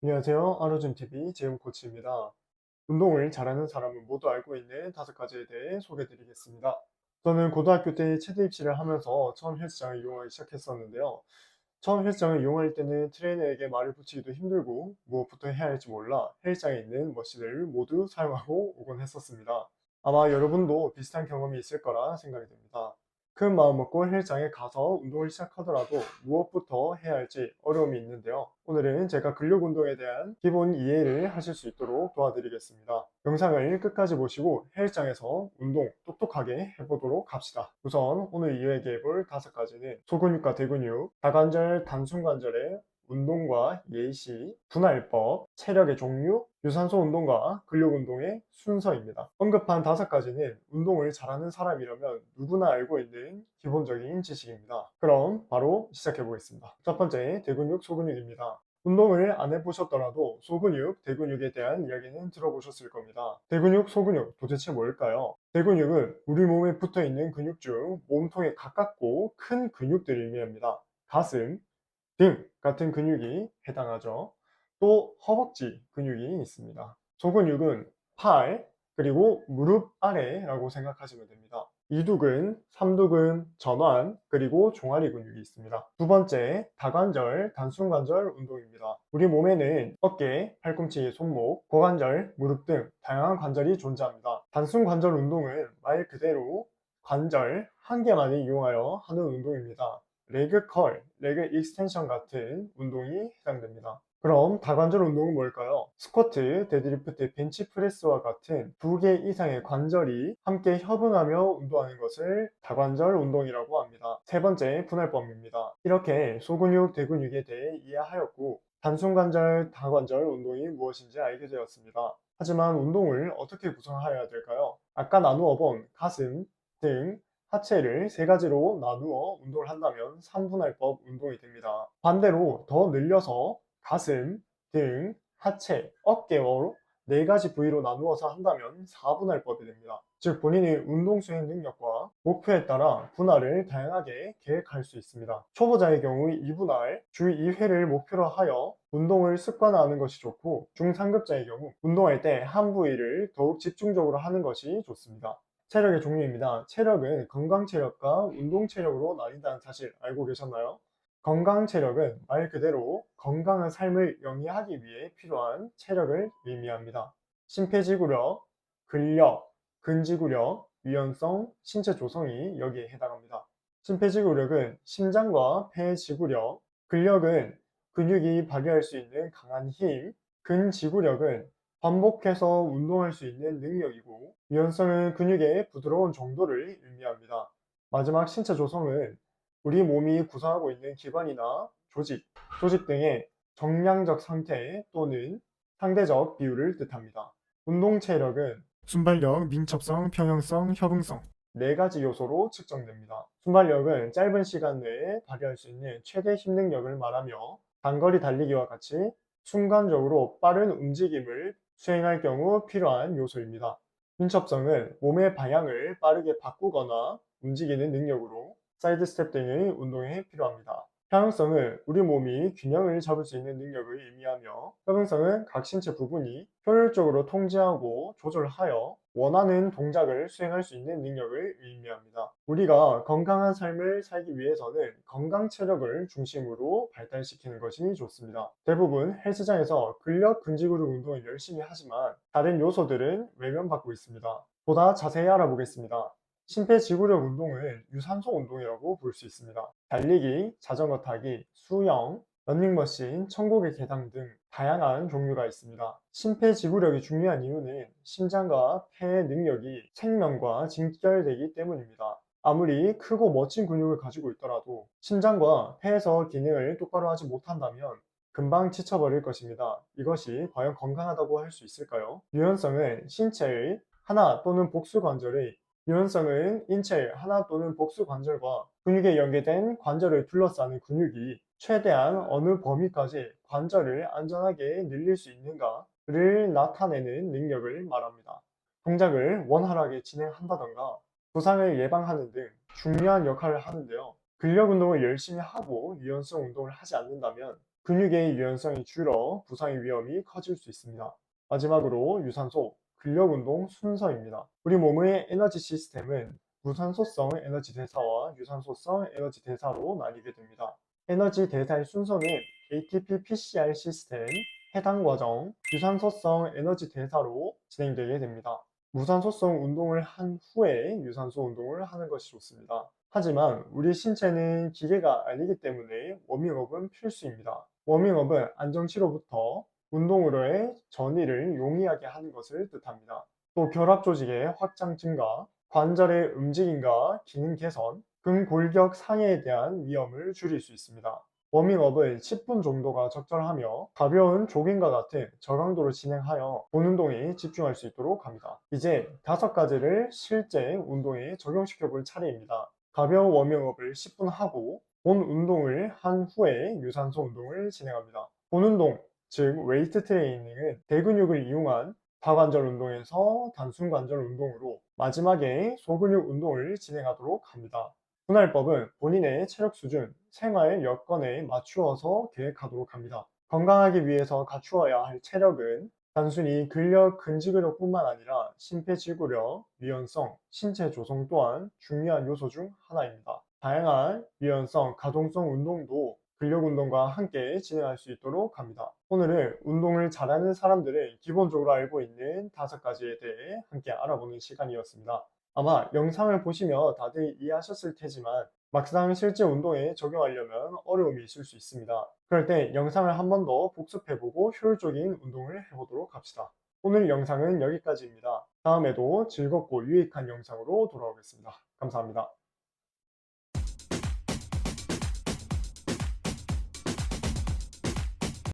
안녕하세요. 아로준TV 재훈코치입니다. 운동을 잘하는 사람은 모두 알고 있는 5가지에 대해 소개해 드리겠습니다. 저는 고등학교 때 체대 입시를 하면서 처음 헬스장을 이용하기 시작했었는데요. 처음 헬스장을 이용할 때는 트레이너에게 말을 붙이기도 힘들고 무엇부터 해야 할지 몰라 헬스장에 있는 머신을 모두 사용하고 오곤 했었습니다. 아마 여러분도 비슷한 경험이 있을 거라 생각이 됩니다. 큰 마음 먹고 헬스장에 가서 운동을 시작하더라도 무엇부터 해야 할지 어려움이 있는데요. 오늘은 제가 근력 운동에 대한 기본 이해를 하실 수 있도록 도와드리겠습니다. 영상을 끝까지 보시고 헬스장에서 운동 똑똑하게 해보도록 합시다. 우선 오늘 이야기해 볼 5가지는 소근육과 대근육, 다관절, 단순관절의 운동과 예시, 분할법, 체력의 종류, 유산소 운동과 근력 운동의 순서입니다. 언급한 5가지는 운동을 잘하는 사람이라면 누구나 알고 있는 기본적인 지식입니다. 그럼 바로 시작해 보겠습니다. 첫 번째, 대근육, 소근육입니다. 운동을 안 해보셨더라도 소근육, 대근육에 대한 이야기는 들어보셨을 겁니다. 대근육, 소근육 도대체 뭘까요? 대근육은 우리 몸에 붙어 있는 근육 중 몸통에 가깝고 큰 근육들을 의미합니다. 가슴, 등 같은 근육이 해당하죠. 또 허벅지 근육이 있습니다. 소근육은 팔, 그리고 무릎 아래라고 생각하시면 됩니다. 이두근, 삼두근, 전완, 그리고 종아리 근육이 있습니다. 두 번째, 다관절, 단순관절 운동입니다. 우리 몸에는 어깨, 팔꿈치, 손목, 고관절, 무릎 등 다양한 관절이 존재합니다. 단순관절 운동은 말 그대로 관절 한 개만을 이용하여 하는 운동입니다. 레그 컬, 레그 익스텐션 같은 운동이 해당됩니다. 그럼 다관절 운동은 뭘까요? 스쿼트, 데드리프트, 벤치프레스와 같은 2개 이상의 관절이 함께 협응하며 운동하는 것을 다관절 운동이라고 합니다. 세 번째, 분할법입니다. 이렇게 소근육, 대근육에 대해 이해하였고 단순관절, 다관절 운동이 무엇인지 알게 되었습니다. 하지만 운동을 어떻게 구성하여야 될까요? 아까 나누어 본 가슴, 등, 하체를 3가지로 나누어 운동을 한다면 3분할법 운동이 됩니다. 반대로 더 늘려서 가슴, 등, 하체, 어깨로 4가지 부위로 나누어서 한다면 4분할법이 됩니다. 즉 본인의 운동 수행 능력과 목표에 따라 분할을 다양하게 계획할 수 있습니다. 초보자의 경우 2분할, 주 2회를 목표로 하여 운동을 습관화하는 것이 좋고 중상급자의 경우 운동할 때 한 부위를 더욱 집중적으로 하는 것이 좋습니다. 체력의 종류입니다. 체력은 건강 체력과 운동 체력으로 나뉜다는 사실 알고 계셨나요? 건강 체력은 말 그대로 건강한 삶을 영위하기 위해 필요한 체력을 의미합니다. 심폐지구력, 근력, 근지구력, 유연성, 신체 조성이 여기에 해당합니다. 심폐지구력은 심장과 폐의 지구력, 근력은 근육이 발휘할 수 있는 강한 힘, 근지구력은 반복해서 운동할 수 있는 능력이고 유연성은 근육의 부드러운 정도를 의미합니다. 마지막 신체 조성은 우리 몸이 구성하고 있는 기관이나 조직 등의 정량적 상태 또는 상대적 비율을 뜻합니다. 운동 체력은 순발력, 민첩성, 평형성, 협응성 4가지 요소로 측정됩니다. 순발력은 짧은 시간 내에 발휘할 수 있는 최대 힘능력을 말하며 단거리 달리기와 같이 순간적으로 빠른 움직임을 수행할 경우 필요한 요소입니다. 민첩성은 몸의 방향을 빠르게 바꾸거나 움직이는 능력으로 사이드 스텝 등의 운동에 필요합니다. 평형성은 우리 몸이 균형을 잡을 수 있는 능력을 의미하며 협응성은 각 신체 부분이 효율적으로 통제하고 조절하여 원하는 동작을 수행할 수 있는 능력을 의미합니다. 우리가 건강한 삶을 살기 위해서는 건강 체력을 중심으로 발달시키는 것이 좋습니다. 대부분 헬스장에서 근력 근지구력 운동을 열심히 하지만 다른 요소들은 외면받고 있습니다. 보다 자세히 알아보겠습니다. 심폐지구력 운동을 유산소 운동이라고 볼 수 있습니다. 달리기, 자전거 타기, 수영, 러닝머신, 천국의 계단 등 다양한 종류가 있습니다. 심폐지구력이 중요한 이유는 심장과 폐의 능력이 생명과 직결되기 때문입니다. 아무리 크고 멋진 근육을 가지고 있더라도 심장과 폐에서 기능을 똑바로 하지 못한다면 금방 지쳐버릴 것입니다. 이것이 과연 건강하다고 할 수 있을까요? 유연성은 신체의 하나 또는 복수 관절의 유연성은 인체의 하나 또는 복수 관절과 근육에 연계된 관절을 둘러싸는 근육이 최대한 어느 범위까지 관절을 안전하게 늘릴 수 있는가를 나타내는 능력을 말합니다. 동작을 원활하게 진행한다던가 부상을 예방하는 등 중요한 역할을 하는데요. 근력 운동을 열심히 하고 유연성 운동을 하지 않는다면 근육의 유연성이 줄어 부상의 위험이 커질 수 있습니다. 마지막으로 유산소, 근력운동 순서입니다. 우리 몸의 에너지 시스템은 무산소성 에너지 대사와 유산소성 에너지 대사로 나뉘게 됩니다. 에너지 대사의 순서는 ATP-PCR 시스템, 해당 과정, 유산소성 에너지 대사로 진행되게 됩니다. 무산소성 운동을 한 후에 유산소 운동을 하는 것이 좋습니다. 하지만 우리 신체는 기계가 아니기 때문에 워밍업은 필수입니다. 워밍업은 안정치료부터 운동으로의 전이를 용이하게 하는 것을 뜻합니다. 또 결합 조직의 확장 증가, 관절의 움직임과 기능 개선, 근골격 상해에 대한 위험을 줄일 수 있습니다. 워밍업은 10분 정도가 적절하며 가벼운 조깅과 같은 저강도로 진행하여 본 운동에 집중할 수 있도록 합니다. 이제 5가지를 실제 운동에 적용시켜 볼 차례입니다. 가벼운 워밍업을 10분 하고 본 운동을 한 후에 유산소 운동을 진행합니다. 본 운동, 즉 웨이트 트레이닝은 대근육을 이용한 다관절 운동에서 단순관절 운동으로 마지막에 소근육 운동을 진행하도록 합니다. 분할법은 본인의 체력 수준, 생활 여건에 맞추어서 계획하도록 합니다. 건강하기 위해서 갖추어야 할 체력은 단순히 근력, 근지구력뿐만 아니라 심폐지구력, 유연성, 신체 조성 또한 중요한 요소 중 하나입니다. 다양한 유연성, 가동성 운동도 근력 운동과 함께 진행할 수 있도록 합니다. 오늘은 운동을 잘하는 사람들은 기본적으로 알고 있는 5가지에 대해 함께 알아보는 시간이었습니다. 아마 영상을 보시며 다들 이해하셨을 테지만 막상 실제 운동에 적용하려면 어려움이 있을 수 있습니다. 그럴 때 영상을 한 번 더 복습해보고 효율적인 운동을 해보도록 합시다. 오늘 영상은 여기까지입니다. 다음에도 즐겁고 유익한 영상으로 돌아오겠습니다. 감사합니다.